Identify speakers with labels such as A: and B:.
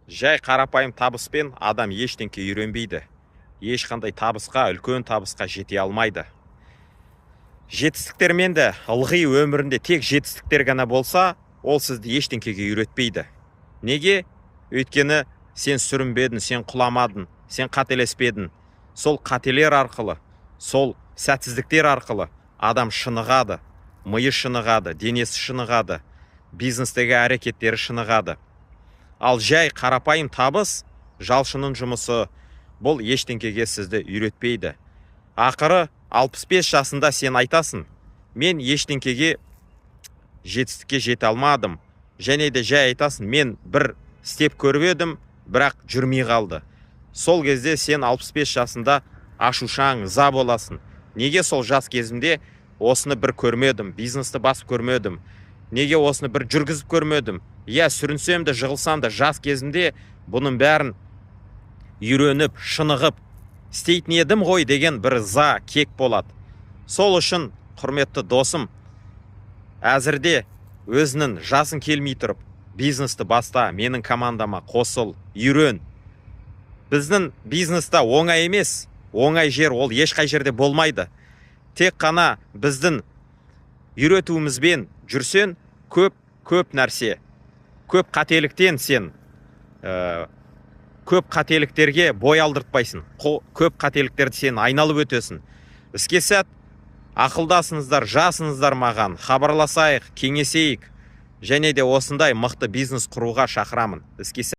A: Жай қарапайым табыспен адам ештеңке үйренбейді. Ешқандай табысқа, үлкен табысқа жете алмайды. Жетістіктермен де ылғи өмірінде тек жетістіктер ғана болса, ол сізді ештеңкеге үйретпейді. Неге? Өйткені сен сүрінбедің, сен құламадың, сен қателеспедің. Сол қателер арқылы, сол сәтсіздіктер арқылы адам шынығады, миы шынығады, денесі шынығады, бизнестегі әрекеттері шынығады. Ал жай қарапайым табыс, жалшының жұмысы, бұл ештеңкеге сізді үйретпейді. Ақыры 65 жасында сен айтасың, мен ештеңкеге жетістікке жете алмадым. Және де жай айтасың, мен бір істеп көріп едім, бірақ жүрмей қалды. Сол кезде сен 65 жасында ашушаң, ыза боласың. Неге сол жас кезімде осыны бір көрмедім, бизнесті басып көрмедім? Неге осыны бір жүргізіп көрмедім? Я сүрінсем де, жығылсам да жас кезімде бұның бәрін үйреніп, шынығып, істейтін едім ғой деген бір ыза, кек болады. Сол үшін, құрметті досым, әзірде өзінің жасың келмей тұрып, бизнесті баста, менің командама қосыл, үйрен. Біздің бизнеста оңай емес, оңай жер ол ешқай жерде болмайды. Тек қана біздің үйретуімізбен жүрсен, көп нәрсе, көп қателіктен сен, көп қателіктерге бой алдыртпайсың, көп қателіктерді сен айналып өтесің. Іске сәт, ақылдасыңыздар, жасыңыздар маған, хабарласайық, кеңесейік, және де осындай мықты бизнес құруға шақырамын. Іске сәт.